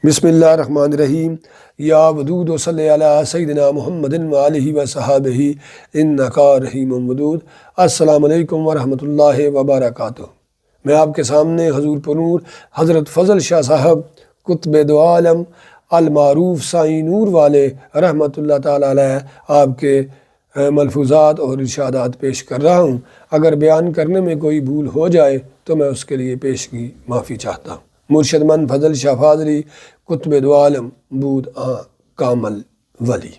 بسم اللہ الرحمن الرحیم یا ودود و صلی علی سیدنا محمد و آلہ و صحابہ انکا رحیم ودود۔ السلام علیکم ورحمۃ اللہ وبرکاتہ۔ میں آپ کے سامنے حضور پرنور حضرت فضل شاہ صاحب قطب دو عالم المعروف سائیں نور والے رحمۃ اللہ تعالی علیہ آپ کے ملفوظات اور ارشادات پیش کر رہا ہوں۔ اگر بیان کرنے میں کوئی بھول ہو جائے تو میں اس کے لیے پیشگی معافی چاہتا ہوں۔ مرشد من فضل شاہ فاضلی قطب دو عالم بود کامل ولی۔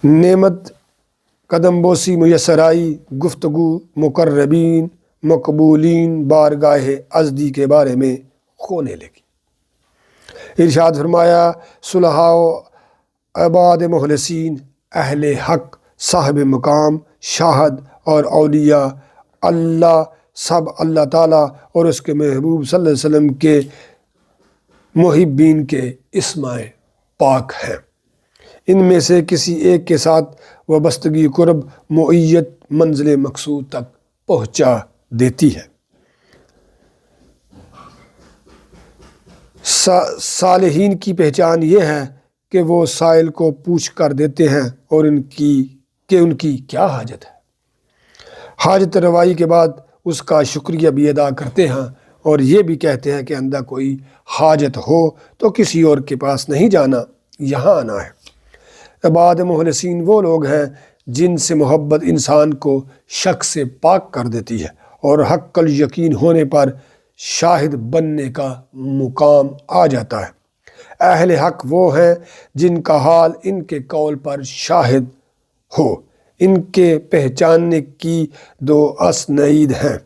نعمت قدم بوسی میسر آئی، گفتگو مقربین مقبولین بارگاہ ازدی کے بارے میں ہونے لگی۔ ارشاد فرمایا، صلحاء و عباد مخلصین، اہل حق، صاحب مقام، شاہد اور اولیاء اللہ سب اللہ تعالیٰ اور اس کے محبوب صلی اللہ علیہ وسلم کے محبین کے اسماء پاک ہیں۔ ان میں سے کسی ایک کے ساتھ وابستگی قرب معیت منزل مقصود تک پہنچا دیتی ہے۔ صالحین کی پہچان یہ ہے کہ وہ سائل کو پوچھ کر دیتے ہیں اور ان کی کیا حاجت ہے۔ حاجت روائی کے بعد اس کا شکریہ بھی ادا کرتے ہیں اور یہ بھی کہتے ہیں کہ اندھا کوئی حاجت ہو تو کسی اور کے پاس نہیں جانا، یہاں آنا ہے۔ عباد مخلصین وہ لوگ ہیں جن سے محبت انسان کو شک سے پاک کر دیتی ہے اور حق الیقین ہونے پر شاہد بننے کا مقام آ جاتا ہے۔ اہل حق وہ ہیں جن کا حال ان کے قول پر شاہد ہو۔ ان کے پہچاننے کی دو اسانید ہیں،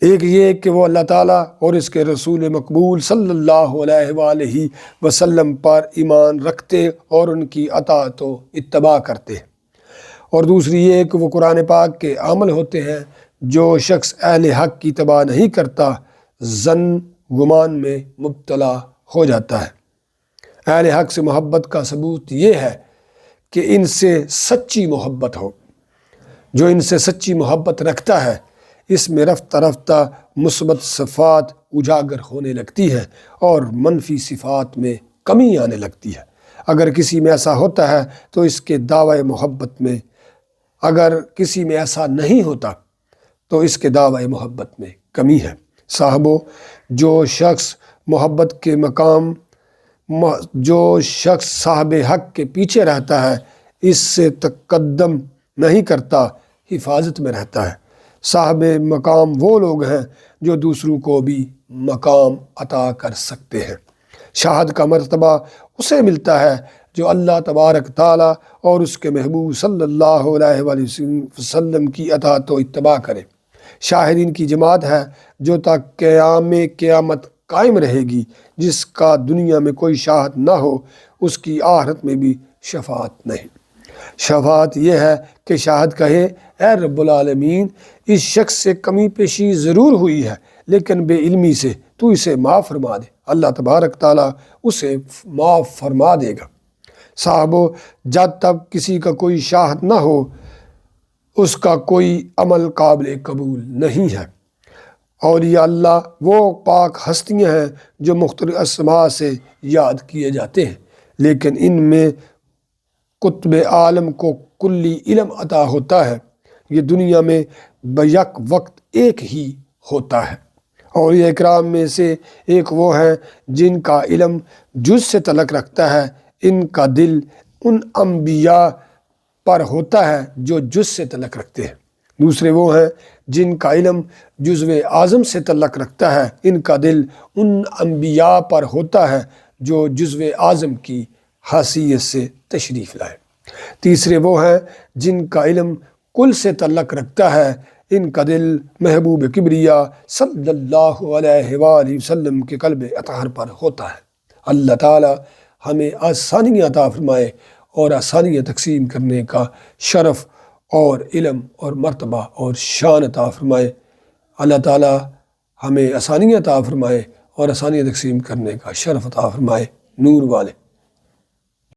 ایک یہ کہ وہ اللہ تعالیٰ اور اس کے رسول مقبول صلی اللہ علیہ وآلہ وسلم پر ایمان رکھتے اور ان کی اطاعت و اتباع کرتے ہیں، اور دوسری یہ کہ وہ قرآن پاک کے عامل ہوتے ہیں۔ جو شخص اہل حق کی اتباع نہیں کرتا ظن گمان میں مبتلا ہو جاتا ہے۔ اہل حق سے محبت کا ثبوت یہ ہے کہ ان سے سچی محبت ہو۔ جو ان سے سچی محبت رکھتا ہے اس میں رفتہ رفتہ مثبت صفات اجاگر ہونے لگتی ہے اور منفی صفات میں کمی آنے لگتی ہے۔ اگر کسی میں ایسا ہوتا ہے تو اس کے دعوی محبت میں، اگر کسی میں ایسا نہیں ہوتا تو اس کے دعوی محبت میں کمی ہے۔ صاحبو، جو شخص محبت کے مقام، جو شخص صاحب حق کے پیچھے رہتا ہے اس سے تقدم نہیں کرتا، حفاظت میں رہتا ہے۔ صاحب مقام وہ لوگ ہیں جو دوسروں کو بھی مقام عطا کر سکتے ہیں۔ شاہد کا مرتبہ اسے ملتا ہے جو اللہ تبارک تعالیٰ اور اس کے محبوب صلی اللہ علیہ وآلہ وسلم کی اطاعت و اتباع کرے۔ شاہدین کی جماعت ہے جو تا قیامت قائم رہے گی۔ جس کا دنیا میں کوئی شاہد نہ ہو اس کی آخرت میں بھی شفاعت نہیں۔ شفاعت یہ ہے کہ شاہد کہے، اے رب العالمین، اس شخص سے کمی پیشی ضرور ہوئی ہے لیکن بے علمی سے تو اسے معاف فرما دے۔ اللہ تبارک تعالیٰ اسے معاف فرما دے گا۔ صاحبو، جب تک کسی کا کوئی شاہد نہ ہو اس کا کوئی عمل قابل قبول نہیں ہے۔ اولیاء اللہ وہ پاک ہستیاں ہیں جو مختلف اسماء سے یاد کیے جاتے ہیں، لیکن ان میں قطب عالم کو کلی علم عطا ہوتا ہے۔ یہ دنیا میں بیک وقت ایک ہی ہوتا ہے۔ اولیاء اکرام میں سے ایک وہ ہیں جن کا علم جز سے تعلق رکھتا ہے، ان کا دل ان انبیاء پر ہوتا ہے جو جز سے تعلق رکھتے ہیں۔ دوسرے وہ ہیں جن کا علم جزو اعظم سے تعلق رکھتا ہے، ان کا دل ان انبیاء پر ہوتا ہے جو جزو اعظم کی حیثیت سے تشریف لائے۔ تیسرے وہ ہیں جن کا علم کل سے تعلق رکھتا ہے، ان کا دل محبوب کبریا صلی اللہ علیہ وآلہ وسلم کے قلب اطہر پر ہوتا ہے۔ اللہ تعالی ہمیں آسانیاں عطا فرمائے اور آسانیاں تقسیم کرنے کا شرف اور علم اور مرتبہ اور شان عطا فرمائے۔ اللہ تعالی ہمیں آسانیاں عطا فرمائے اور آسانیاں تقسیم کرنے کا شرف عطا فرمائے۔ نور والے